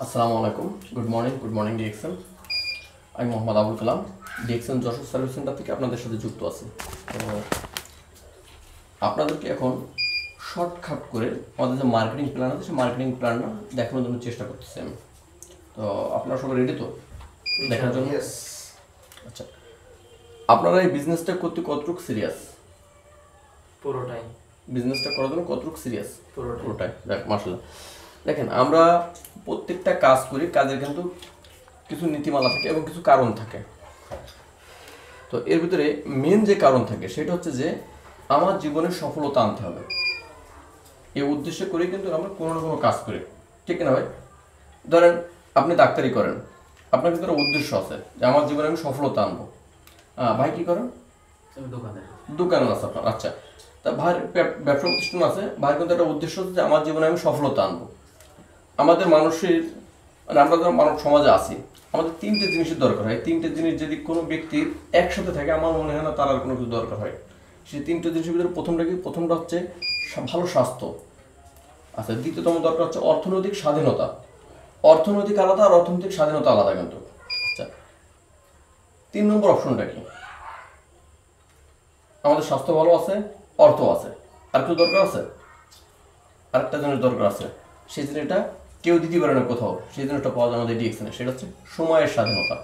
আসসালামু আলাইকুম, good morning DXN. আমি Mohammad Abul Kalam, DXN Jessore service centre থেকে আপনাদের সাথে যুক্ত আছি। তো আপনাদেরকে এখন শর্টকাট করে আমাদের যে মার্কেটিং প্ল্যান আছে সেই মার্কেটিং প্ল্যানটা দেখানোর জন্য চেষ্টা করতেছি আমি। তো আপনারা সবাই রেডি তো দেখার জন্য? আচ্ছা, আপনারা এই বিজনেসটা করতে কতটুকু সিরিয়াস? পুরোটাই। বিজনেসটা করার জন্য কতটুকু সিরিয়াস? পুরোটাই। দেখ মাশাআল্লাহ, দেখেন আমরা প্রত্যেকটা কাজ করি, কাজের কিন্তু কিছু নীতিমালা থাকে এবং কিছু কারণ থাকে। তো এর ভিতরে মেন যে কারণ থাকে সেটা হচ্ছে যে আমার জীবনে সফলতা আনতে হবে, এই উদ্দেশ্যে করেই কিন্তু আমরা কোনো না কোনো কাজ করি, ঠিক না ভাই? ধরেন আপনি ডাক্তারি করেন, আপনার ভিতরে উদ্দেশ্য আছে যে আমার জীবনে আমি সফলতা আনবো। ভাই কি করেন? দোকানে আছে আপনার। আচ্ছা, তা ভাইয়ের ব্যবসা প্রতিষ্ঠান আছে, ভাইয়ের কিন্তু একটা উদ্দেশ্য হচ্ছে যে আমার জীবনে আমি সফলতা আনবো। আমাদের মানুষের মানে আমরা যারা মানব সমাজে আছি, আমাদের তিনটে জিনিসের দরকার হয়। তিনটে জিনিস যদি কোনো ব্যক্তির একসাথে থাকে আমার মনে হয় না তার আর কোনো কিছু দরকার হয়। সেই তিনটে জিনিসের ভিতরে প্রথমটা হচ্ছে ভালো স্বাস্থ্য। আচ্ছা, দ্বিতীয়তম দরকার হচ্ছে অর্থনৈতিক স্বাধীনতা। অর্থনৈতিক আলাদা আর অর্থনৈতিক স্বাধীনতা আলাদা কিন্তু। আচ্ছা, 3 নম্বর অপশনটা কি? আমাদের স্বাস্থ্য ভালো আছে, অর্থ আছে, আর কিছু দরকার আছে? আরেকটা জিনিস দরকার আছে, সেই জিনিসটা কেউ দিতে পারে না কোথাও, সেই জিনিসটা পাওয়া যায় আমাদের ডিএক্সএনে, সেটা হচ্ছে সময়ের স্বাধীনতা।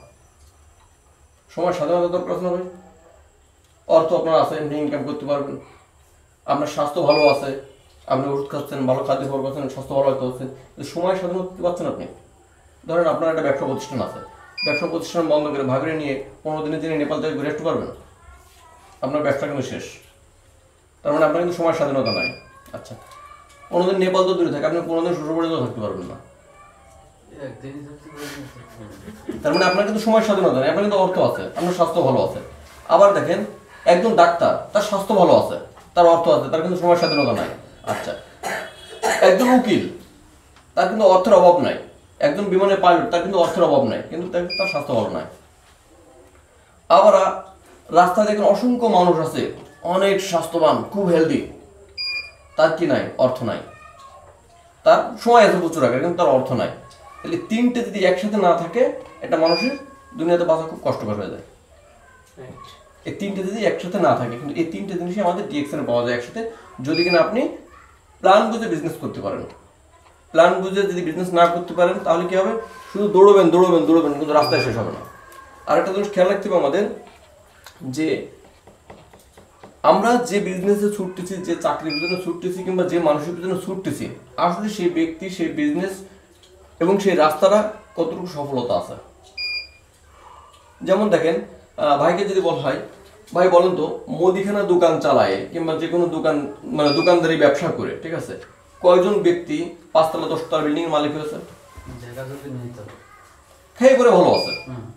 সময়ের স্বাধীনতা দরকার আছে না ভাই? অর্থ আপনার আছে, আপনি ইনকাম করতে পারবেন, আপনার স্বাস্থ্য ভালো আছে, আপনি ওষুধ খাচ্ছেন, ভালো খাদ্য খাবার খাচ্ছেন, স্বাস্থ্য ভালো হতে হচ্ছে, সময়ের স্বাধীনতা দিতে পারছেন আপনি। ধরেন আপনার একটা ব্যবসা প্রতিষ্ঠান আছে, ব্যবসা প্রতিষ্ঠান বন্ধ করে ভাবিয়ে নিয়ে 15 দিনের জন্য নেপাল থেকে ঘুরে আসতে পারবেন, আপনার ব্যবসা কিন্তু শেষ। তার মানে আপনার কিন্তু সময়ের স্বাধীনতা নাই। আচ্ছা, 15 দিন নেপাল তো দূরে থাকে, আপনি 15 দিন শ্বশুর বাড়িতেও থাকতে পারবেন না। তার মানে আপনার কিন্তু সময়ের স্বাধীনতা নেই, আপনার কিন্তু অর্থ আছে, আপনার স্বাস্থ্য ভালো আছে। আবার দেখেন একজন ডাক্তার, তার স্বাস্থ্য ভালো আছে, তার অর্থ আছে, তার কিন্তু সময়ের স্বাধীনতা নাই। আচ্ছা, একজন উকিল, তার কিন্তু অর্থের অভাব নাই। একজন বিমানের পাইলট, তার কিন্তু অর্থের অভাব নাই, কিন্তু তার স্বাস্থ্য ভালো নাই। আবার রাস্তায় দেখেন অসংখ্য মানুষ আছে অনেক স্বাস্থ্যবান, খুব হেলদি, তার কি নাই? অর্থ নাই। তার সময় আছে প্রচুর আগে, কিন্তু তার অর্থ নাই। তাহলে তিনটে যদি একসাথে না থাকে, একটা মানুষের দুনিয়াতে বাঁচা খুব কষ্টকর হয়ে যায়। এই তিনটে যদি একসাথে না থাকে, কিন্তু এই তিনটে জিনিসই আমাদের ডিএক্সএনে পাওয়া যায় একসাথে, যদি কিনা আপনি প্ল্যান বুঝে বিজনেস করতে পারেন। প্ল্যান বুঝে যদি বিজনেস না করতে পারেন তাহলে কি হবে? শুধু দৌড়বেন, কিন্তু রাস্তায় শেষ হবে না। আর একটা জিনিস খেয়াল রাখতে হবে আমাদের, যে আমরা যে বিজনেসে ছুটতেছি, যে চাকরির পিছনে ছুটতেছি, কিংবা যে মানুষের পিছনে ছুটতেছি, আসলে সেই ব্যক্তি, সেই বিজনেস এবং সেই রাস্তাটা কতটুকু সফলতা আছে। যেমন দেখেন, ভাইকে যদি বলা হয়, ভাই বলেন তো, মুদিখানা দোকান চালায় কিংবা যে কোনো দোকান মানে দোকানদারি ব্যবসা করে, ঠিক আছে, কয়জন ব্যক্তি 5 তলা 10 তলা বিল্ডিং এর মালিক হয়েছে? খেয়ে পরে ভালো আছে,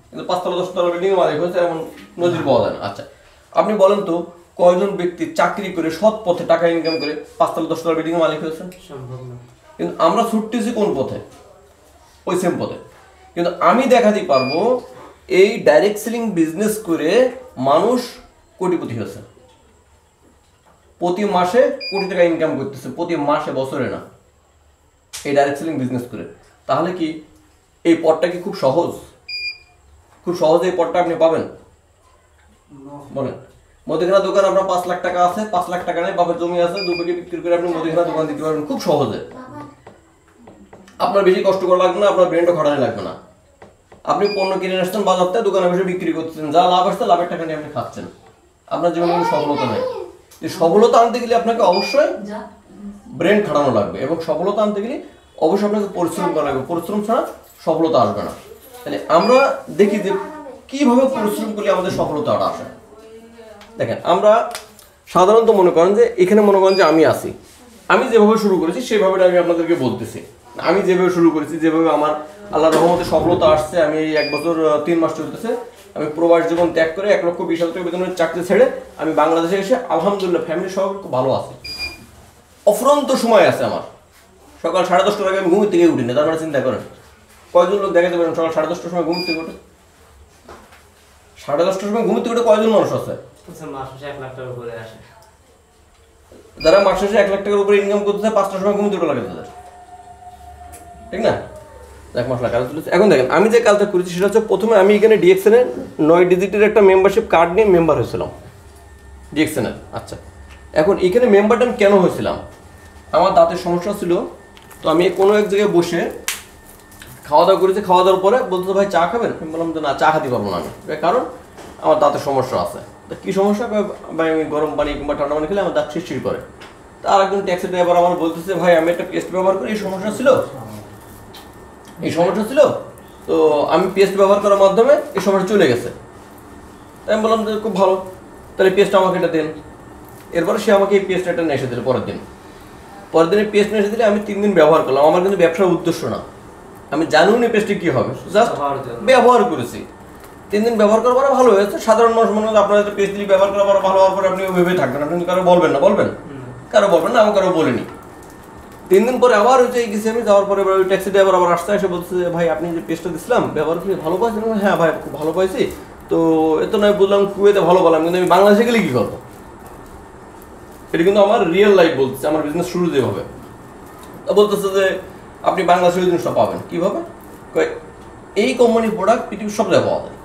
কিন্তু 5 তলা 10 তলা বিল্ডিং এর মালিক হয়েছে এমন নজির পাওয়া যায় না। আচ্ছা, আপনি বলেন তো কয়জন ব্যক্তি চাকরি করে সৎ পথে টাকা ইনকাম করে 5 তলা 10 তলা বিল্ডিং এর মালিক হয়েছে? সম্ভব না। কিন্তু আমরা ছুটতেছি কোন পথে? ওই সেম পথে। কিন্তু আমি দেখাতে পারবো এই ডাইরেক্ট সেলিং বিজনেস করে মানুষ কোটিপতি হয়েছে, প্রতি মাসে কোটি টাকা ইনকাম করতেছে, প্রতি মাসে, বছরে না, এই ডাইরেক্ট সেলিং বিজনেস করে। তাহলে কি এই পথটা কি খুব সহজ? খুব সহজে এই পথটা আপনি পাবেন? বলেন, মুদিখানা দোকান আপনার 5 লাখ টাকা আছে, 5 লাখ টাকা নেই, বাপের জমি আছে, 2 বিঘে বিক্রি করে আপনি মুদিখানা দোকান দিতে পারবেন খুব সহজে। আপনার বেশি কষ্ট করা লাগবে না, আপনার ব্রেনটা খাটানো লাগবে না। আপনি পণ্য কিনে আসছেন বাজারতে, দোকানে বসে বিক্রি করতেছেন, যা লাভ আসছে লাভের টাকা নিয়ে আপনি খাচ্ছেন, আপনার জীবনে কোনো সফলতা নেই। এই সফলতা আনতে গেলে আপনাকে অবশ্যই ব্রেন খাটানো লাগবে, এবং সফলতা আনতে গেলে অবশ্যই আপনাকে পরিশ্রম করা লাগবে। পরিশ্রম ছাড়া সফলতা আসবে না। তাহলে আমরা দেখি যে কিভাবে পরিশ্রম করলে আমাদের সফলতাটা আসে। দেখেন, আমরা সাধারণত মনে করেন যে এখানে মনে করেন যে আমি আসি, আমি যেভাবে শুরু করেছি সেভাবে আমি আপনাদেরকে বলতেছি। আমি যেভাবে শুরু করেছি, যেভাবে আমার আল্লাহর রহমতে সফলতা আসছে, আমি এই 1 বছর 3 মাস চলতেছে, আমি প্রবাস জীবন ত্যাগ করে 1,20,000 টাকা বেতনের চাকরি ছেড়ে আমি বাংলাদেশে এসে আলহামদুলিল্লাহ ফ্যামিলি সহ খুব ভালো আছি। অফুরন্ত সময় আছে আমার। সকাল 10:30টার আগে আমি ঘুম থেকে উঠি না। তার মানে চিন্তা করেন কয়জন লোক দেখাতে পারেন সকাল 10:30টার সময় ঘুম থেকে ওঠে? 10:30টার সময় ঘুম থেকে উঠে কয়জন মানুষ আছে? যারা মাস শেষে 1 লাখ টাকার উপরে ইনকাম করতেছে 5টার সময় ঘুম থেকে লাগে তাদের, ঠিক না? 1 মাস কাজ চলেছে। এখন দেখেন আমি যে কাজটা করেছি সেটা হচ্ছে প্রথমে আমি এখানে ডিএক্সএন এর 9 ডিজিটের একটা মেম্বারশিপ কার্ড নিয়ে মেম্বার হয়েছিলাম ডিএক্সএন এর। আচ্ছা, এখন এখানে মেম্বারটা আমি কেন হয়েছিলাম? আমার দাঁতের সমস্যা ছিল, তো আমি কোনো এক জায়গায় বসে খাওয়া দাওয়া করেছি, খাওয়া দাওয়ার পরে বলতে ভাই চা খাবেন? আমি বললাম যে না, চা খেতে পারবো না আমি, কারণ আমার দাঁতের সমস্যা আছে। তো কী সমস্যা? ভাই আমি গরম পানি কিংবা ঠান্ডা পানি খেলে আমার দাঁত শিরশির করে। তা আর একজন ট্যাক্সি ড্রাইভার আমার বলতেছে ভাই আমি একটা পেস্ট ব্যবহার করি, এই সমস্যা ছিল, তো আমি পেস্ট ব্যবহার করার মাধ্যমে এই সমস্যা চলে গেছে। তাই আমি বললাম যে খুব ভালো, তাহলে পেস্ট আমাকে এটা দেন। এরপরে সে আমাকে এই পেস্ট একটা নিয়ে এসে দিল পরের দিনে পেস্ট নিয়ে এসে দিলে আমি 3 দিন ব্যবহার করলাম। আমার কিন্তু ব্যবসার উদ্দেশ্য না, আমি জানিও নি পেস্টে কী হবে, জাস্ট ব্যবহার করেছি। 3 দিন ব্যবহার করার পরে ভালো হয়েছে। সাধারণ মানুষ মনে হয় আপনার পেস্ট দিয়ে ব্যবহার করার পরে ভালো হওয়ার পরে আপনি ওইভাবে থাকবেন, আপনি কারো বলবেন না, কারো বলবেন না, আমি কারো বলিনি। 3 দিন পরে আবার হচ্ছে গেছি আমি, যাওয়ার পরে ওই ট্যাক্সি ড্রাইভার আবার আসতে এসে বলছে যে ভাই আপনি যে পেস্টটা দিচ্ছিলাম ব্যবহার করে ভালো পাইছেন? হ্যাঁ ভাই খুব ভালো পাইছি। তো এত নয় বুঝলাম কুয়েতে ভালো বললাম, কিন্তু আমি বাংলাদেশে গেলে কী করবো? এটা কিন্তু আমার রিয়েল লাইফ বলতেছে, আমার বিজনেস শুরু যেভাবে। তা বলতেছে যে আপনি বাংলাদেশে ওই জিনিসটা পাবেন কীভাবে? এই কোম্পানির প্রোডাক্ট পৃথিবীর সব জায়গায় পাওয়া যায়।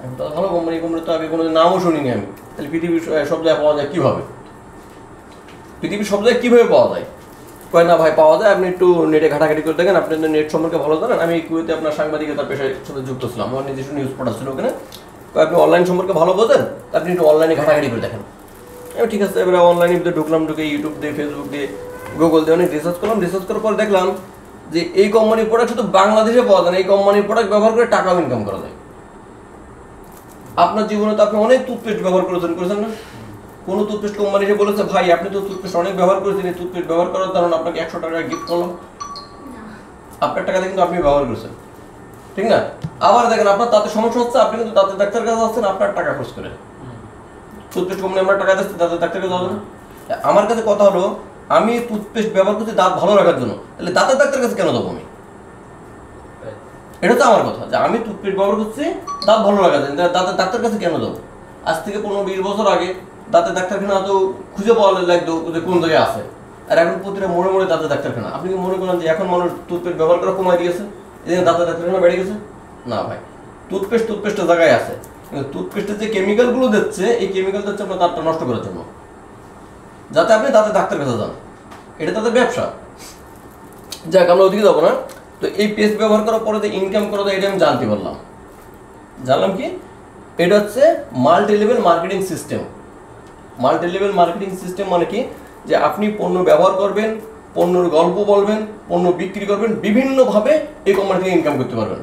আমি তো ভালো কোম্পানি তো আগে কোনো নামও শুনিনি আমি, তাহলে পৃথিবীর সব জায়গায় পাওয়া যায় কীভাবে? পৃথিবীর সব জায়গায় কীভাবে পাওয়া যায়? কয় না ভাই পাওয়া যায়, আপনি একটু নেটে ঘাটাঘাটি করে দেখেন, আপনি নেট সম্পর্কে ভালো জানেন। আমি কুয়েতে আপনার সাংবাদিকতার পেশার সাথে যুক্ত ছিলাম, আমার নিজস্ব নিউজ পোর্টাল ছিল ওখানে। আপনি অনলাইন সম্পর্কে ভালো বোঝেন, আপনি একটু অনলাইনে ঘাটাঘাটি করে দেখেন। আমি ঠিক আছে, এবারে অনলাইনে ঢুকলাম, ঢুকে ইউটিউব দিয়ে, ফেসবুক দিয়ে, গুগল দিয়ে অনেক রিসার্চ করলাম। রিসার্চ করার পর দেখলাম যে এই কোম্পানির প্রোডাক্ট শুধু বাংলাদেশে পাওয়া যায় না, এই কোম্পানির প্রোডাক্ট ব্যবহার করে টাকাও ইনকাম করা যায়। আপনার জীবনে তো আপনি অনেক টুথপেস্ট ব্যবহার করেছেন না? কোনো টুথপেস্ট কোম্পানি এসে বলেছে ভাই আপনি তো টুথপেস্ট অনেক ব্যবহার করেছেন, এই টুথপেস্ট ব্যবহার করার কারণে আপনাকে 100 টাকা গিফট করলাম, আপনার টাকাতে কিন্তু আপনি ব্যবহার করেছেন, ঠিক না? আবার দেখেন আপনার দাঁতের সমস্যা হচ্ছে, আপনি কিন্তু দাঁতের ডাক্তার কাছে যাচ্ছেন আপনার টাকা খরচ করে। টুথপেস্ট কোম্পানি আমরা টাকা দিচ্ছি, দাঁতের ডাক্তার কাছে যাবে না। আমার কাছে কথা হলো আমি টুথপেস্ট ব্যবহার করছি দাঁত ভালো রাখার জন্য, তাহলে দাঁতের ডাক্তার কাছে কেন যাবো আমি? এটা তো আমার কথা, যে আমি টুথপেস্ট ব্যবহার করছি দাঁত ভালো রাখার জন্য, দাঁতের ডাক্তার কাছে কেন যাবো? আজ থেকে 15-20 বছর আগে দাঁতের ডাক্তারখানা তো খুঁজে পাওয়া লাগতো যে কোন জায়গায় আছে, আর এখন প্রতিটা মোড়ে মোড়ে দাঁতের ডাক্তারখানা। আপনি কি মনে করেন যে এখন মানুষ টুথপেস্ট ব্যবহার করা কমাই দিয়েছে, এই জন্য দাঁতের ডাক্তারখানা বেড়ে গেছে? না ভাই, টুথপেস্টের জায়গায় আছে, কিন্তু টুথপেস্টের যে কেমিক্যালগুলো দিচ্ছে, এই কেমিক্যাল দিচ্ছে আপনার দাঁতটা নষ্ট করার জন্য, যাতে আপনি দাঁতের ডাক্তার কাছে যান। এটা তাদের ব্যবসা। যাক, আমরা ওদিকে যাবো না। তো এই পেস্ট ব্যবহার করার পরে যে ইনকাম করা যায় এটা আমি জানতে পারলাম। জানলাম কি? এটা হচ্ছে multi level marketing system. Multi level marketing system মানে কি? যে আপনি পণ্য ব্যবহার করবেন, পণ্যের গল্প বলবেন, পণ্য বিক্রি করবেন, বিভিন্নভাবে এই কোম্পানি থেকে ইনকাম করতে পারবেন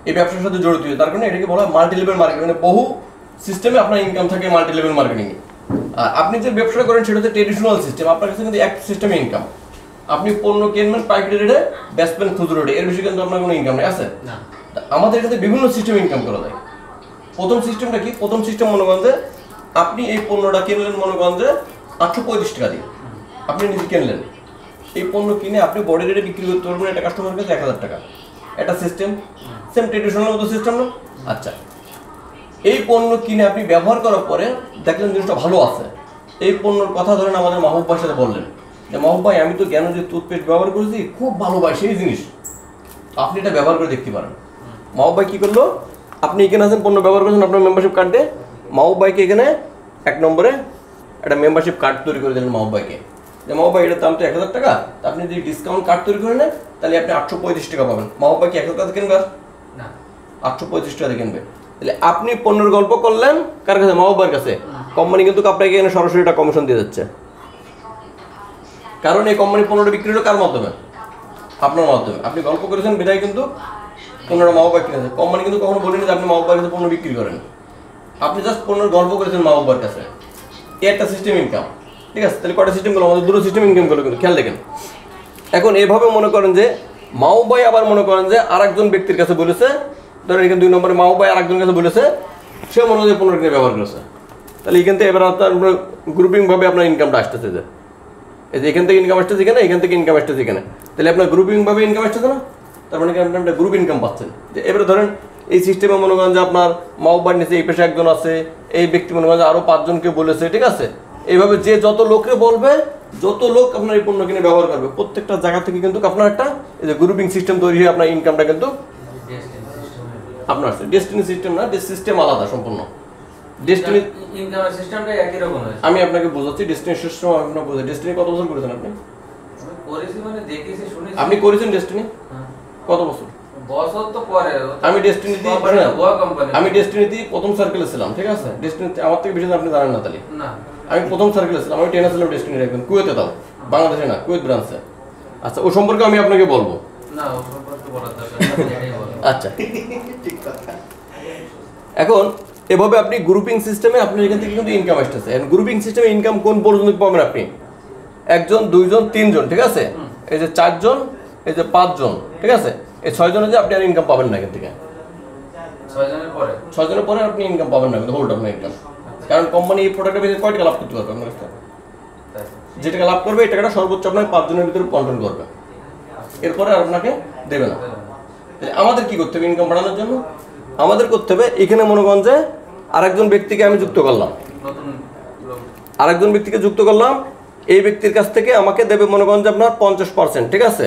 এই ব্যবসার সাথে জড়িত হয়ে। তার কারণে এটাকে বলা হয় মাল্টি লেভেল মার্কেটিং, মানে বহু সিস্টেমে আপনার ইনকাম থাকে মাল্টি লেভেল মার্কেটিংয়ে। আর আপনি যে ব্যবসাটা করেন সেটা হচ্ছে ট্রেডিশনাল সিস্টেম, আপনার কাছে কিন্তু এক সিস্টেমে ইনকাম। আপনি পণ্য কিনবেন পাইকারি রেটে, বেচবেন খুচরো রেটে, এর বেশি কিন্তু আপনার কোনো ইনকাম নেই, আছে? আমাদের কাছে বিভিন্ন সিস্টেমে ইনকাম করা যায়। প্রথম সিস্টেমটা কি? প্রথম সিস্টেম মনে করেন যে আপনি এই পণ্যটা কিনলেন, মনে করেন যে 835 টাকা দিয়ে আপনি নিজে কিনলেন। এই পণ্য কিনে আপনি বডি রেটে বিক্রি করতে পারবেন একটা কাস্টমার কাছে 1000 টাকা। একটা সিস্টেম, সেম ট্রেডিশনাল মতো সিস্টেম না? আচ্ছা, এই পণ্য কিনে আপনি ব্যবহার করার পরে দেখলেন জিনিসটা ভালো আছে। এই পণ্যর কথা ধরেন আমাদের মাহবুব ভাইয়ের সাথে বললেন যে মাহবুব ভাই আমি তো জ্ঞান যে টুথপেস্ট ব্যবহার করেছি, খুব ভালো ভাই সেই জিনিস, আপনি এটা ব্যবহার করে দেখতে পারেন। মাহবুব ভাই কী করলো? আপনি এখানে আছেন, পণ্য ব্যবহার করছেন আপনার মেম্বারশিপ কার্ডে, মাহবুব ভাইকে এখানে 1 নম্বরে একটা মেম্বারশিপ কার্ড তৈরি করে দিলেন মাহবুব ভাইকে, যে মাহবুব ভাই এটার দাম তো 1000 টাকা, তা আপনি যদি ডিসকাউন্ট কার্ড তৈরি করে নেন তাহলে আপনি 835 টাকা পাবেন। মাহবুব ভাই কি 1000 টাকা কিনবে? না, 835 টাকা কিনবে। তাহলে আপনি পণ্যের গল্প করলেন কার কাছে? মাহবুব ভাইয়ের কাছে। কোম্পানি কিন্তু আপনাকে এখানে সরাসরি একটা কমিশন দিয়ে যাচ্ছে, কারণ এই কোম্পানি পণ্যটা বিক্রি হলো কার মাধ্যমে? আপনার মাধ্যমে। আপনি গল্প করেছেন বিধায় কিন্তু পণ্যটা মাহবুব ভাই কিনেছে। কোম্পানি কিন্তু কখনো বলেনি যে আপনি মাহবুব ভাইয়ের কাছে পণ্য বিক্রি করেন, আপনি জাস্ট পণ্যের গল্প করেছেন মাহবুব ভাইয়ের কাছে। এই একটা সিস্টেম ইনকাম, ঠিক আছে? তাহলে কয়টা সিস্টেম গেলো? আমাদের 2টো সিস্টেম ইনকাম করলো, কিন্তু খেয়াল দেখেন। এখন এভাবে মনে করেন যে মাহবুব ভাই আবার মনে করেন যে আরেকজন ব্যক্তির কাছে বলেছে, ধরেন এখানে 2 নম্বরে মাহবুব ভাই আরেকজনের কাছে বলেছে, সে মনে হয় পণ্য কিনে ব্যবহার করেছে। তাহলে এখান থেকে এবার আপনার গ্রুপিংভাবে আপনার ইনকামটা আসতেছে, যে এই যে এখান থেকে ইনকাম আসতেছে এখানে, এখান থেকে ইনকাম আসতেছে এখানে, তাহলে আপনার গ্রুপিংভাবে ইনকাম আসতেছে না? তার মানে কি আপনি একটা গ্রুপ ইনকাম পাচ্ছেন। যে এবারে ধরেন এই সিস্টেমে মনে করেন যে আপনার মাহবুব ভাইয়ের নিচে এই পেশা একজন আছে, এই ব্যক্তি মনে করেন যে আরও 5 জনকে বলেছে, ঠিক আছে? এইভাবে যে যত লোকরে বলবে, যত লোক আপনার এই পণ্য কিনে ব্যবহার করবে, প্রত্যেকটা জায়গা থেকে কিন্তু আপনার একটা এই যে গ্রুপিং সিস্টেম তৈরি হয়ে আপনার ইনকামটা কিন্তু আপনার ডেস্টিনি সিস্টেম না, সিস্টেম আলাদা সম্পূর্ণ। ডেস্টিনি ইনকামের সিস্টেমটা একই রকম হয়েছে। আমি আপনাকে বোঝাচ্ছি, ডেস্টিনি সিস্টেম আপনাকে বোঝাচ্ছি। ডেস্টিনি কত বছর করেছেন আপনি? আমি করেছি মানে দেখেছি শুনেছি। আপনি করেছেন ডেস্টিনি হ্যাঁ। কত বছর? বছর তো পরে আমি ডেস্টিনিতে কোম্পানি। আমি ডেস্টিনিতে প্রথম সার্কেলে ছিলাম, ঠিক আছে? ডেস্টিনিতে আমার থেকে বেশি আপনি জানেন না তাহলে। না, আমি প্রথম সার্কেলে ছিলাম, আমি টেনে ছিলাম ডেস্টিনির একদম কুয়েতে, তাও বাংলাদেশে না, কুয়েত ব্রাঞ্চে। আচ্ছা, ও সম্পর্কে আমি আপনাকে বলবো। না ও সম্পর্কে বলার দরকার নেই, আপনি এটাই বলেন। আচ্ছা, এখন এভাবে আপনি গ্রুপিং সিস্টেমে আপনি এখান থেকে কিন্তু ইনকাম আসতেছে। গ্রুপিং সিস্টেমে ইনকাম কোন পর্যন্ত পাবেন আপনি? একজন, দুইজন, তিনজন, ঠিক আছে? এই যে চারজন, এই যে পাঁচজন, ঠিক আছে? এই ছয়জনের যে আপনি আর ইনকাম পাবেন না এখান থেকে। 6 জনের পরে ছয়জনের পরে আপনি ইনকাম পাবেন না, কিন্তু হোল্ড আপনার ইনকাম। কারণ কোম্পানি এই প্রোডাক্টের ভিতরে কয় টাকা লাভ করতে পারবে আপনার কাছে? যে টাকা লাভ করবে এই টাকাটা সর্বোচ্চ আপনার 5 জনের ভিতরে কন্ট্রোল করবে, এরপরে আর আপনাকে দেবে না। তাহলে আমাদের কি করতে হবে ইনকাম বাড়ানোর জন্য? আমাদের করতে হবে, এখানে মনে করেন যে আরেকজন ব্যক্তিকে আমি যুক্ত করলাম, নতুন লোক। আরেকজন ব্যক্তিকে যুক্ত করলাম, এই ব্যক্তির কাছ থেকে আমাকে দেবে মনে করেন যে আপনার 50%, ঠিক আছে?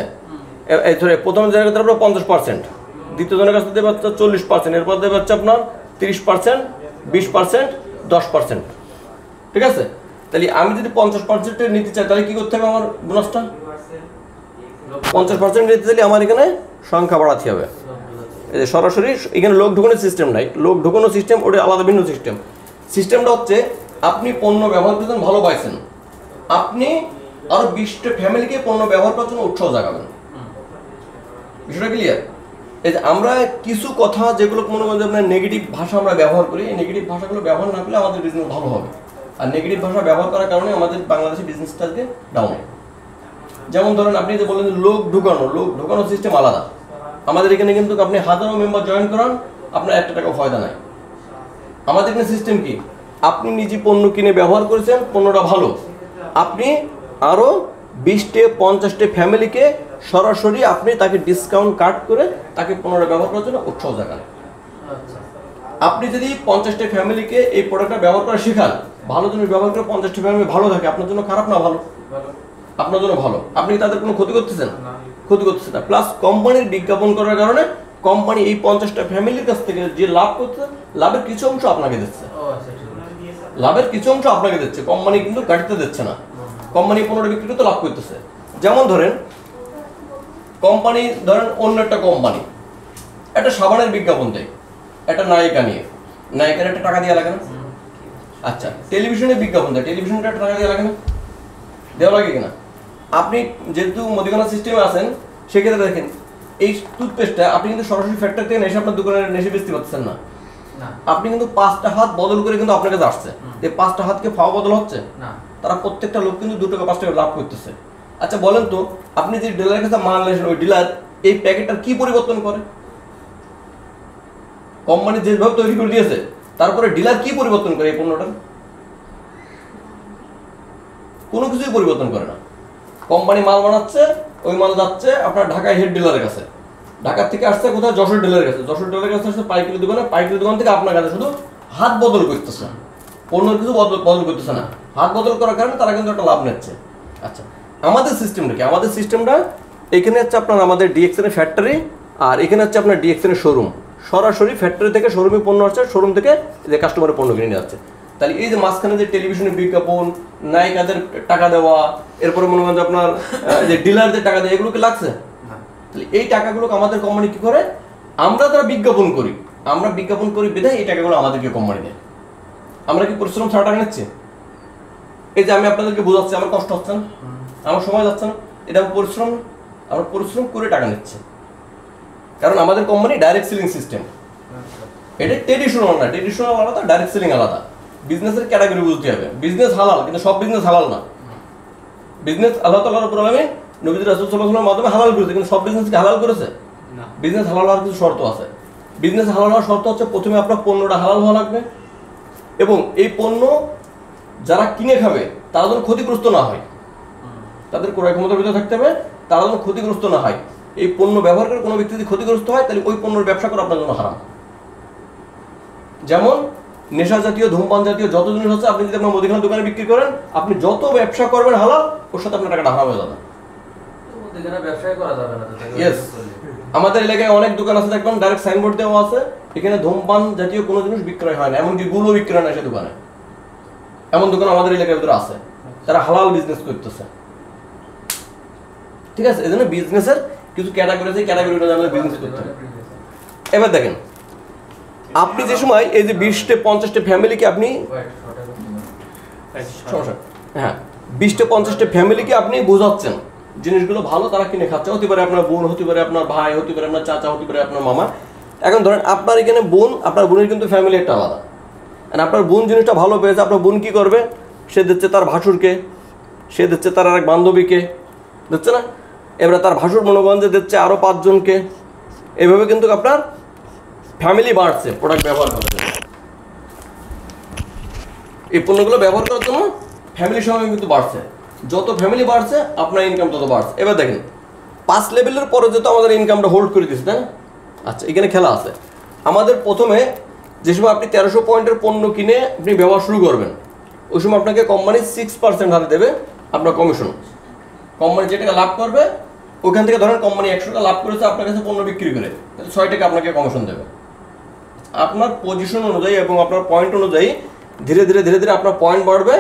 এই ধরে প্রথম জনের কাছে আপনার 50%, দ্বিতীয় জনের কাছে দেবে হচ্ছে 40%, এরপর দেবে হচ্ছে আপনার 30%, 20%, 10%, ঠিক আছে? তাহলে আমি যদি 50% নিতে চাই তাহলে কি করতে হবে? আমার বোনাসটা 50% নিতে চাইলে আমার এখানে সংখ্যা বাড়াতে হবে। এই যে সরাসরি এখানে লোক ঢোকানোর সিস্টেম নাই, লোক ঢোকানোর সিস্টেম ওটা আলাদা ভিন্ন সিস্টেম। সিস্টেমটা হচ্ছে আপনি পণ্য ব্যবহার করতেন, ভালো পাইছেন, আপনি আরো 20টা ফ্যামিলিকে পণ্য ব্যবহার করার জন্য উৎসাহ জাগাবেন। বিষয়টা ক্লিয়ার? এই যে আমরা কিছু কথা যেগুলো মনে করেন যে আপনার নেগেটিভ ভাষা আমরা ব্যবহার করি, এই নেগেটিভ ভাষাগুলো ব্যবহার না করলে আমাদের বিজনেস ভালো হবে। আর নেগেটিভ ভাষা ব্যবহার করার কারণে আমাদের বাংলাদেশের বিজনেসটা আজকে ডাউন। যেমন ধরেন আপনি যে বললেন লোক ঢোকানো সিস্টেম আলাদা। আমাদের এখানে কিন্তু আপনি হাজারো মেম্বার জয়েন করান, আপনার 1 টাকাও ফায়দা নাই। আমাদের এখানে সিস্টেম কি? আপনি নিজে পণ্য কিনে ব্যবহার করেছেন, পণ্যটা ভালো, আপনি আরো 20টে 50টে ফ্যামিলিকে সরাসরি আপনি তাকে ডিসকাউন্ট কাট করে তাকে পণ্যটা ব্যবহার করার জন্য উৎসাহ জাগান। আচ্ছা, আপনি যদি 50টে ফ্যামিলিকে এই প্রোডাক্টটা ব্যবহার করা শেখান, ভালো জিনিস ব্যবহার করে 50টি ফ্যামিলি ভালো থাকে, আপনার জন্য খারাপ না ভালো? ভালো। আপনার জন্য ভালো। আপনি কি তাদের কোনো ক্ষতি করতেছেন? না। ক্ষতি করতেছেন না। প্লাস কোম্পানির বিজ্ঞাপন করার কারণে কোম্পানি এই 50টা ফ্যামিলির কাছ থেকে যে লাভ করছে, লাভের কিছু অংশ আপনাকে দিচ্ছে। ও আচ্ছা, ঠিক আছে। লাভের কিছু অংশ আপনাকে দিচ্ছে, কোম্পানি কিন্তু গাড়িতে দিচ্ছে না। কোম্পানি 15টা বিক্রি করতে লাভ করতেছে। যেমন ধরেন কোম্পানি, ধরেন অন্য একটা কোম্পানি একটা সাবানের বিজ্ঞাপন দেয়, একটা নায়িকা নিয়ে, নায়িকার একটা টাকা দেওয়া লাগে না? আচ্ছা, টেলিভিশনে বিজ্ঞাপন দেয়, টেলিভিশনটা একটা টাকা দেওয়া লাগে না? দেওয়া লাগে কিনা? আপনি যেহেতু মুদিখানা সিস্টেমে আছেন, সেক্ষেত্রে দেখেন এই টুথপেস্টটা আপনি কিন্তু সরাসরি ফ্যাক্টরি থেকে এসে আপনার দোকানে এসে বেচতে পারছেন না। না। আপনি কিন্তু 5টা হাত বদল করে কিন্তু আপনার কাছে আসছে, এই 5টা হাতকে ফাওয়া বদল হচ্ছে না। তারা প্রত্যেকটা লোক কিন্তু 2 টাকা 5 টাকা লাভ করতেছে। আচ্ছা বলেন তো, আপনি যে ডিলারের কাছে মাল নিয়েছেন, ওই ডিলার এই প্যাকেটটার কি পরিবর্তন করে? কোম্পানি যেভাবে তৈরি করে দিয়েছে, তারপরে ডিলার কি পরিবর্তন করে এই পণ্যটার? কোনো কিছুই পরিবর্তন করে না। কোম্পানি মাল বানাচ্ছে, ওই মাল যাচ্ছে আপনার ঢাকায় হেড ডিলারের কাছে, ঢাকার থেকে আসছে কোথাও যশোর ডিলারের কাছে, যশোর ডিলারের কাছে আসছে পাইকারি দোকানে, পাইকারি দোকান থেকে আপনার কাছে শুধু হাত বদল করতেছে, পণ্যের কিছু বদল করতেছে না। হাত বদল করার কারণে তারা কিন্তু একটা লাভ নিচ্ছে। আচ্ছা, আমাদের সিস্টেমটা কি? আমাদের সিস্টেমটা এখানে হচ্ছে আপনার আমাদের ডিএক্সএন ফ্যাক্টরি, আর এখানে হচ্ছে আপনার ডিএক্সএন শোরুম। সরাসরি ফ্যাক্টরি থেকে শোরুমে পণ্য আসছে, শোরুম থেকে যে কাস্টমারের পণ্য কিনে নিয়ে যাচ্ছে। তাহলে এই যে মাঝখানে যে টেলিভিশনের বিজ্ঞাপন, নায়িকাদের টাকা দেওয়া, এরপরে মনে করেন যে আপনার যে ডিলারদের টাকা দেওয়া, এগুলো কি লাগছে? তাহলে এই টাকাগুলোকে আমাদের কোম্পানি কি করে? আমরা যারা বিজ্ঞাপন করি, আমরা বিজ্ঞাপন করি বিধায় এই টাকাগুলো আমাদেরকে কোম্পানি দেয়। আমরা কি পরিশ্রম ছাড়া টাকা নিচ্ছি? এই যে আমি আপনাদেরকে বোঝাচ্ছি, আমার কষ্ট হচ্ছে না, আমার সময় যাচ্ছে না, এটা আমার পরিশ্রম না? আমরা পরিশ্রম করে টাকা নিচ্ছি, কারণ আমাদের কোম্পানি ডাইরেক্ট সেলিং সিস্টেম। এটা ট্রেডিশনাল না, ট্রেডিশনাল আলাদা, ডাইরেক্ট সেলিং আলাদা। বিজনেসের ক্যাটাগরি বুঝতে হবে। বিজনেস হালাল, কিন্তু সব বিজনেস হালাল না। বিজনেস আল্লাহ তাআলার উপর আমি নবী রাসূল সাল্লাল্লাহু আলাইহি ওয়াসাল্লামের মাধ্যমে হালাল করেছে, কিন্তু সব বিজনেস কি হালাল করেছে? না। বিজনেস হালাল হওয়ার কিছু শর্ত আছে। বিজনেস হালাল হওয়ার শর্ত হচ্ছে প্রথমে আপনার পণ্যটা হালাল হওয়া লাগবে, এবং এই পণ্য যারা কিনে খাবে তারা যেন ক্ষতিগ্রস্ত না হয়, তাদের ক্রয় ক্ষমতার ভিতরে থাকতে হবে, তারা যেন ক্ষতিগ্রস্ত না হয়। এই পণ্য ব্যবহার করে কোনো ব্যক্তি যদি ক্ষতিগ্রস্ত হয়, তাহলে ওই পণ্যের ব্যবসা করা আপনার জন্য হারাম। যেমন নেশা জাতীয় ধূমপান জাতীয় যত জিনিস হচ্ছে, আপনি যদি আপনার মুদিখানা দোকানে বিক্রি করেন, আপনি যত ব্যবসা করবেন হালাল, ওর সাথে আপনার টাকাটা হারাম হয়ে যাবে। এখানে ব্যবসায় করা যাবে না তো, ইয়েস, আমাদের এলাকায় অনেক দোকান আছে দেখবেন ডাইরেক্ট সাইনবোর্ড দেওয়া আছে, এখানে ধূমপান জাতীয় কোনো জিনিস বিক্রয় হয় না, এমনকি গুলো বিক্রয় হয় না সে দোকানে। এমন দোকান আমাদের এলাকার ভিতরে আছে, তারা হালাল বিজনেস করতেছে। ঠিক আছে, এই জন্য বিজনেসের কিছু ক্যাটাগরি আছে, ক্যাটাগরিটা আমাদের বিজনেস করতে হবে। এবার দেখেন, আপনি যে সময় এই যে 20টা 50টা ফ্যামিলিকে আপনি হ্যাঁ 20টা 50টা ফ্যামিলিকে আপনি বোঝাচ্ছেন জিনিসগুলো ভালো, তারা কিনে খাচ্ছে। হতে পারে আপনার বোন, হতে পারে আপনার ভাই, হতে পারে আপনার চাচা, হতে পারে আপনার মামা। এখন ধরেন আপনার এখানে বোন, আপনার বোনের কিন্তু ফ্যামিলি একটা আলাদা। আপনার বোন জিনিসটা ভালো পেয়েছে, আপনার বোন কি করবে, সে দিচ্ছে তার ভাসুরকে, সে দিচ্ছে তার আরেক বান্ধবীকে, দিচ্ছে না? এবারে তার ভাসুর মনে করেন যে দিচ্ছে আরও 5 জনকে। এইভাবে কিন্তু আপনার ফ্যামিলি বাড়ছে প্রোডাক্ট ব্যবহার করার জন্য। এই পণ্যগুলো ব্যবহার করার জন্য ফ্যামিলির সঙ্গে কিন্তু বাড়ছে। যত ফ্যামিলি বাড়ছে আপনার ইনকাম তত বাড়ছে। এবার দেখেন 5 লেভেলের পরে যেহেতু আমাদের ইনকামটা হোল্ড করে দিচ্ছে, তাই না? আচ্ছা, এখানে খেলা আছে। আমাদের প্রথমে যে সময় আপনি 1300 পয়েন্টের পণ্য কিনে আপনি ব্যবহার শুরু করবেন, ওই সময় আপনাকে কোম্পানি 6% হারে দেবে আপনার কমিশন। কোম্পানি যে টাকা লাভ করবে ওইখান থেকে ধরেন কোম্পানি 100 টাকা লাভ করেছে আপনার কাছে পণ্য বিক্রি করে, 6 টাকা আপনাকে কমিশন দেবে। আপনার পজিশন অনুযায়ী এবং আপনার পয়েন্ট অনুযায়ী ধীরে ধীরে ধীরে ধীরে আপনার পয়েন্ট বাড়বে,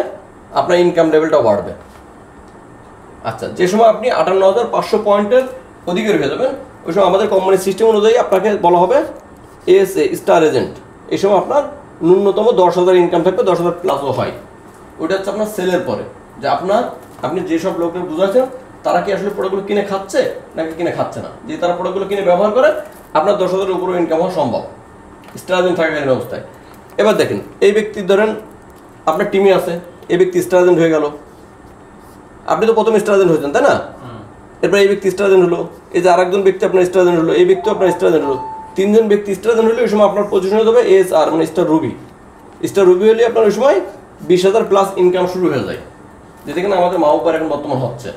আপনার ইনকাম লেভেলটাও বাড়বে। আচ্ছা, যে সময় আপনি 58,500 পয়েন্টের অধিকারী হয়ে যাবেন, ওই সময় আমাদের কোম্পানির সিস্টেম অনুযায়ী আপনাকে বলা হবে এএসএ স্টার এজেন্ট। এই সময় আপনার ন্যূনতম 10,000 ইনকাম থাকবে, 10,000 প্লাসও হয়। ওইটা হচ্ছে আপনার সেলের পরে, যে আপনি যেসব লোককে বুঝাচ্ছেন তারা কি আসলে প্রোডাক্টগুলো কিনে খাচ্ছে নাকি কিনে খাচ্ছে না। যে তারা প্রোডাক্টগুলো কিনে ব্যবহার করে আপনার 10,000-এর উপরেও ইনকাম হওয়া সম্ভব স্টার এজেন্ট থাকাকালীন অবস্থায়। এবার দেখেন, এই ব্যক্তি ধরেন আপনার টিমে আছে, এই ব্যক্তি স্টার এজেন্ট হয়ে গেল। আপনি তো প্রথমে স্টার এজেন্ট হয়েছেন, তাই না? এরপর এই ব্যক্তি স্টার এজেন্ট হলো, এই যে আরেকজন ব্যক্তি আপনার স্টার এজেন্ট হলো, এই ব্যক্তি আপনার স্টার এজেন্ট হলো। 3 জন ব্যক্তি স্টার এজেন্ট হলে ওই সময় আপনার পজিশন হয়ে যাবে এসআর, মানে স্টার রুবি। স্টার রুবি হলে আপনার ওই সময় 20,000 প্লাস ইনকাম শুরু হয়ে যায়, যেটা কিনা আমাদের মাউপার এখন বর্তমান হচ্ছে।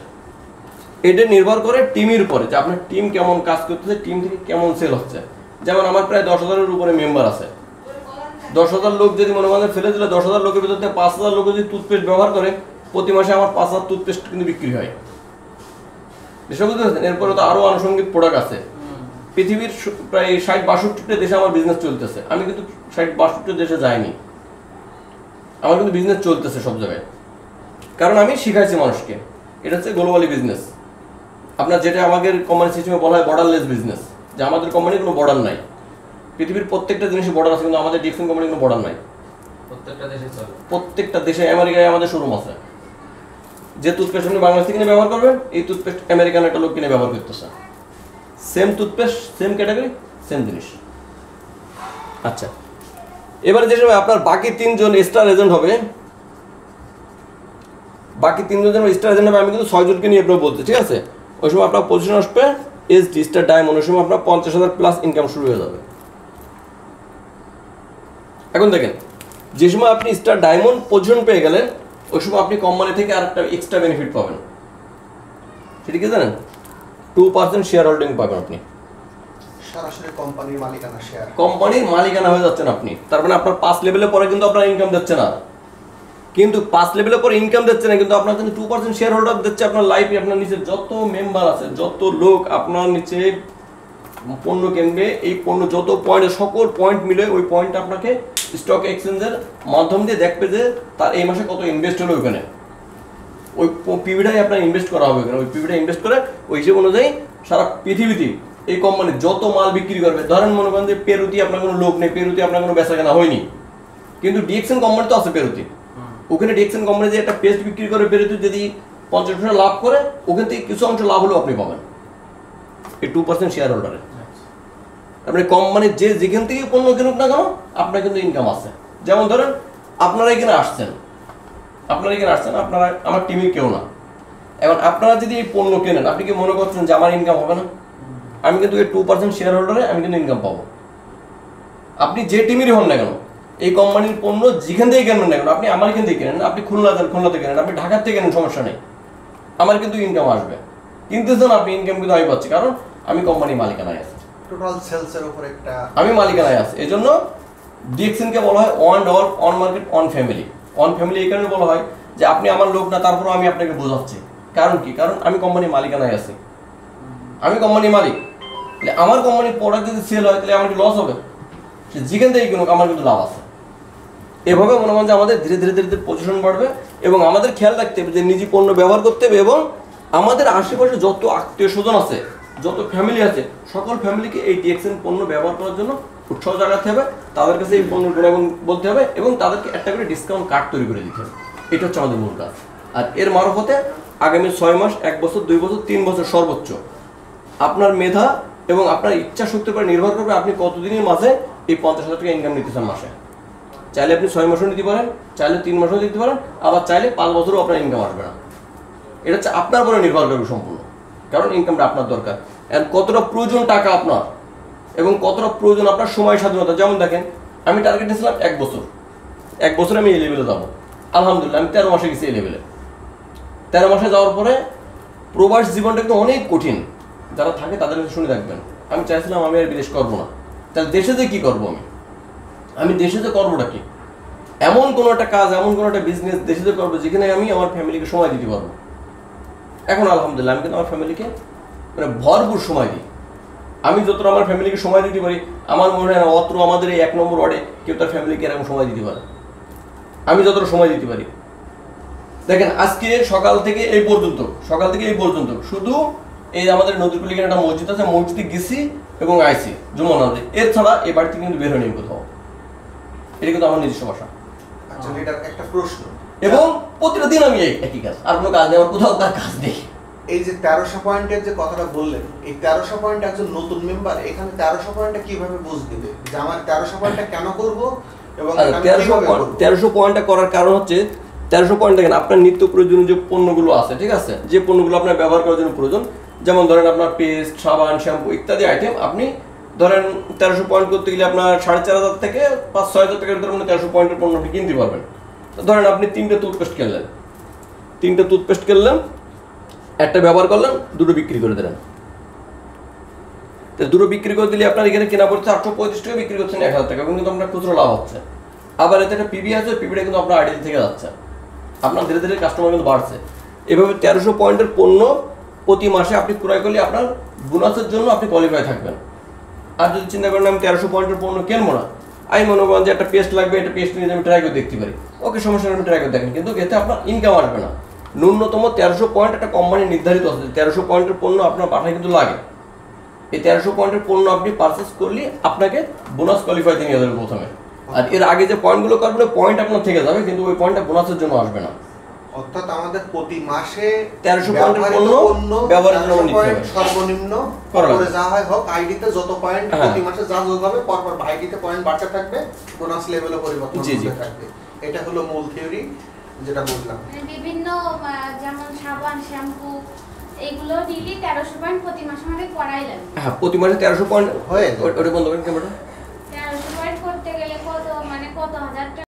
এটা নির্ভর করে টিমের উপরে, যে আপনার টিম কেমন কাজ করতেছে, টিম থেকে কেমন সেল হচ্ছে। যেমন আমার প্রায় 10,000-এর উপরে মেম্বার আছে। 10,000 লোক যদি মনে করেন ফেলে দিলে 10,000 লোকের ভিতর থেকে 5,000 লোক যদি টুথপেস্ট ব্যবহার করে, প্রতি মাসে আমার 5,000 টুথপেস্ট কিন্তু বিক্রি হয়। এসব বুঝতে পারছেন? এরপরে তো আরও আনুষঙ্গিক প্রোডাক্ট আছে। পৃথিবীর প্রায় 60-62টা দেশে আমার বিজনেস চলতেছে। আমি কিন্তু 60-62টা দেশে যাইনি, আমার কিন্তু বিজনেস চলতেছে সব জায়গায়, কারণ আমি শিখাইছি মানুষকে। এটা হচ্ছে গ্লোবালি বিজনেস। আপনার যেটা আমাদের কোম্পানি সিস্টেমে বলা হয় বর্ডারলেস বিজনেস, যে আমাদের কোম্পানির কোনো বর্ডার নাই। পৃথিবীর প্রত্যেকটা জিনিসের বর্ডার আছে, কিন্তু আমাদের ডিএক্সএন কোম্পানির কোনো বর্ডার নাই। প্রত্যেকটা দেশে, আমেরিকায় আমাদের শোরুম আছে। যে টুথপেস্ট আপনি বাংলাদেশ থেকে কিনে ব্যবহার করবেন, এই টুথপেস্ট আমেরিকান একটা লোক কিনে ব্যবহার করতেছে। Same toothpaste, same category, same জিনিস। আচ্ছা, এবারে যে সময় আপনার বাকি 3 জন স্টার এজেন্ট হবে, বাকি 3 জন স্টার এজেন্ট হবে, আমি কিন্তু 6 জনকে নিয়ে আপনার বলতে, ঠিক আছে? ওই সময় আপনার পজিশন আসবে এসডি স্টার ডায়মন্ড, ওই সময় আপনার 50,000 প্লাস ইনকাম শুরু হয়ে যাবে। এখন দেখেন, যে সময় আপনি স্টার ডায়মন্ড পজিশন পেয়ে গেলেন, ওই সময় আপনি কোম্পানি থেকে আরেকটা এক্সট্রা বেনিফিট পাবেন। সেটা কি জানেন? 2% শেয়ার হোল্ডিং পাবেন আপনি। সরাসরি কোম্পানির মালিকানা শেয়ার, কোম্পানির মালিকানা হয়ে যাচ্ছেন আপনি। তার মানে আপনার 5 লেভেলের পরে কিন্তু আপনার ইনকাম দিচ্ছে না, কিন্তু 5 লেভেলের পরে ইনকাম দিচ্ছে না, কিন্তু আপনার কিন্তু 2% শেয়ার হোল্ডার দিচ্ছে। আপনার লাইফে আপনার নিচে যত মেম্বার আছে, যত লোক আপনার নিচে পণ্য কিনবে, এই পণ্য যত পয়েন্ট, সকল পয়েন্ট মিলে ওই পয়েন্ট আপনাকে স্টক এক্সচেঞ্জের মাধ্যম দিয়ে দেখবে যে তার এই মাসে কত ইনভেস্ট হলো ওইখানে। ওই পিভিটাই আপনার ইনভেস্ট করা হবে ওখানে। ওই পিভিটা ইনভেস্ট করে ওই হিসেব অনুযায়ী সারা পৃথিবীতে এই কোম্পানি যত মাল বিক্রি করবে, ধরেন মনে করেন যে পেরুতে আপনার কোনো লোক নেই, পেরুতে আপনার কোনো বেচা কেনা হয়নি, কিন্তু ডিএক্সএন কোম্পানি তো আছে পেরুতে। ওখানে ডিএক্সএন কোম্পানি যে একটা পেস্ট বিক্রি করে পেরুতে যদি 50% লাভ করে, ওখান থেকে কিছু অংশ লাভ হলেও আপনি পাবেন এই 2% শেয়ার হোল্ডারে। আপনি কোম্পানির যেখান থেকে পণ্য কিনুক না কেন, আপনার কিন্তু ইনকাম আছে। যেমন ধরেন আপনারা এখানে আসছেন, আপনারা আমার টিমে কেউ না। এখন আপনারা যদি এই পণ্য কেনেন, আপনি কি মনে করছেন যে আমার ইনকাম হবে না? আমি কিন্তু এই 2% শেয়ার হোল্ডারে আমি কিন্তু ইনকাম পাবো। আপনি যে টিমেরই হন না কেন, এই কোম্পানির পণ্য যেখান থেকে কেনেন না কেন, আপনি আমার এখান থেকে কেনেন, আপনি খুলনাতে কেনেন, আপনি ঢাকার থেকে কেনেন, সমস্যা নেই, আমার কিন্তু ইনকাম আসবে। কিনতেছেন আপনি, ইনকাম কিন্তু আমি পাচ্ছি, কারণ আমি কোম্পানির মালিকানায় আছি। টোটাল সেলসের উপর একটা আমি মালিকানায় আছি। এই জন্য ডিএক্সএনকে বলা হয় on market on family. On family এই কারণে বলা হয় যে আপনি আমার লোক না, তারপরেও আমি আপনাকে বোঝাচ্ছি। কারণ কি? কারণ আমি কোম্পানির মালিকানায় আছি, আমি কোম্পানির মালিক। তাহলে আমার কোম্পানির প্রোডাক্ট যদি সেল হয় তাহলে আমার কি লস হবে? সে যেখান থেকে কিনুক আমার কিন্তু লাভ আছে। এভাবে মনে হয় যে আমাদের ধীরে ধীরে ধীরে ধীরে পজিশন বাড়বে এবং আমাদের খেয়াল রাখতে হবে যে নিজে পণ্য ব্যবহার করতে হবে এবং আমাদের আশেপাশে যত আত্মীয় স্বজন আছে, যত ফ্যামিলি আছে, সকল ফ্যামিলিকে এই ডিএক্সএন পণ্য ব্যবহার করার জন্য উৎসাহ জানাতে হবে, তাদের কাছে এই পণ্যের গুণাগুণ বলতে হবে এবং তাদেরকে একটা করে ডিসকাউন্ট কার্ড তৈরি করে দিতে হবে। এটা হচ্ছে আমাদের মূল কাজ। আর এর মারফতে আগামী 6 মাস, 1 বছর, 2 বছর, 3 বছর সর্বোচ্চ আপনার মেধা এবং আপনার ইচ্ছা শক্তির উপর নির্ভর করবে আপনি কতদিনের মাঝে এই 50,000 টাকা ইনকাম নিতে চান মাসে। চাইলে আপনি 6 মাসও নিতে পারেন, চাইলে 3 মাসও দিতে পারেন, আবার চাইলে 5 বছরও আপনার ইনকাম আসবে না। এটা হচ্ছে আপনার উপরে নির্ভর করবে সম্পূর্ণ, কারণ ইনকামটা আপনার দরকার। আর কতটা প্রয়োজন টাকা আপনার এবং কতটা প্রয়োজন আপনার সময় স্বাধীনতা। যেমন দেখেন, আমি টার্গেট নিয়েছিলাম 1 বছর, 1 বছরে আমি এই লেভেলে যাবো। আলহামদুলিল্লাহ আমি 13 মাসে গেছি এই লেভেলে। 13 মাসে যাওয়ার পরে প্রবাস জীবনটা কিন্তু অনেক কঠিন। যারা থাকে তাদের কাছে শুনে রাখবেন, আমি চাইছিলাম আমি আর বিদেশ করবো না। তাহলে দেশে যে কী করবো? আমি দেশে যে করবোটা কি? এমন কোনো একটা কাজ, এমন কোনো একটা বিজনেস দেশে যে করবো যেখানে আমি আমার ফ্যামিলিকে সময় দিতে পারবো। এখন আলহামদুলিল্লাহ আমি কিন্তু আমার ফ্যামিলিকে মানে ভরপুর সময় দিই। আমি যতটা আমার ফ্যামিলিকে সময় দিতে পারি, আমার মনে হয় না অত আমাদের এই 1 নম্বর ওয়ার্ডে কেউ তার ফ্যামিলিকে এরকম সময় দিতে পারে। আমি যতটা সময় দিতে পারি, দেখেন আজকে সকাল থেকে এই পর্যন্ত শুধু এই আমাদের নদীর একটা মসজিদ আছে, মসজিদে গেছি এবং আইসি জুমা নামাজে। এর ছাড়া এই বাড়ি থেকে কিন্তু বের হয়নি কোথাও। এটা কিন্তু আমার নিজস্ব বাসা। আচ্ছা, এটার একটা প্রশ্ন, এবং প্রতিটা দিন আমি একই কাজ, আর কোনো কাজ নেই আমার, কোথাও তার কাজ নেই। এই যে 1300 পয়েন্টের যে কথাটা বললেন, এই 1300 পয়েন্ট একজন নতুন মেম্বার এখানে 1300 পয়েন্টটা কিভাবে বুঝ দিবে যে আমার 1300 পয়েন্টটা কেন করব এবং আমি কিভাবে করব? 1300 পয়েন্টটা করার কারণ হচ্ছে 1300 পয়েন্ট দেখেন আপনার নিত্য প্রয়োজনীয় যে পণ্যগুলো আছে, ঠিক আছে, যে পণ্যগুলো আপনার ব্যবহার করার জন্য প্রয়োজন, যেমন ধরেন আপনার পেস্ট, সাবান, শ্যাম্পু ইত্যাদি আইটেম, আপনি ধরেন 1300 পয়েন্ট করতে গেলে আপনার 4,500 থেকে 5-6,000 টাকার ভিতরে 1300 পয়েন্টের পণ্য আপনি কিনতে পারবেন। তো ধরেন আপনি 3টে টুথপেস্ট কিনলেন, একটা ব্যবহার করলেন, 2টো বিক্রি করে দিলেন। তো 2টো বিক্রি করে দিলে আপনার এখানে কেনা পড়ছে 835 টাকা, বিক্রি করছেন 1,000 টাকা, কিন্তু আপনার খুচরো লাভ হচ্ছে। আবার এতে একটা পিবি আছে, পিবিটা কিন্তু আপনার আইডি থেকে যাচ্ছে, আপনার ধীরে ধীরে কাস্টমার কিন্তু বাড়ছে। এভাবে 1300 পয়েন্টের পণ্য প্রতি মাসে আপনি ক্রয় করলে আপনার বোনাসের জন্য আপনি কোয়ালিফাই থাকবেন। আর যদি চিন্তা করেন আমি 1300 পয়েন্টের পণ্য কিনবো না, আমি মনে করেন যে একটা পেস্ট লাগবে, একটা পেস্ট নিয়ে আমি ট্রাই করে দেখতে পারি, ওকে সমস্যা আমি ট্রাই করে দেখেন, কিন্তু এতে আপনার ইনকাম আসবে না। ন্যূনতম 1300 পয়েন্ট একটা কোম্পানি নির্ধারিত আছে, 1300 পয়েন্টের পণ্য আপনার পাঠায় কিন্তু লাগে। এই 1300 পয়েন্টের পণ্য আপনি পারচেস করলে আপনাকে বোনাস কোয়ালিফাই দিয়ে নিয়ে যাবে প্রথমে। আর এর আগে যে পয়েন্টগুলো করবেন পয়েন্ট আপনার থেকে যাবে, কিন্তু ওই পয়েন্টটা বোনাসের জন্য আসবে না। অর্থাৎ আমাদের প্রতি মাসে 1300 পয়েন্টের পণ্য ব্যবহারের জন্য নিতে হবে সর্বনিম্ন, পরে যা হয় হোক আইডিতে যত পয়েন্ট প্রতি মাসে যা যোগ হবে পরপর আইডিতে পয়েন্ট বাড়তে থাকবে, বোনাস লেভেলও পরিবর্তন হতে থাকবে। এটা হলো মূল থিওরি যেটা বুঝলাম। মানে বিভিন্ন যেমন সাবান, শ্যাম্পু এগুলো দিলি 1300 পয়েন্ট প্রতি মাসে আমাদের করাই লাগে। হ্যাঁ, প্রতি মাসে 1300 পয়েন্ট হয়ে ওটা বন্ধ করেন ক্যামেরাটা।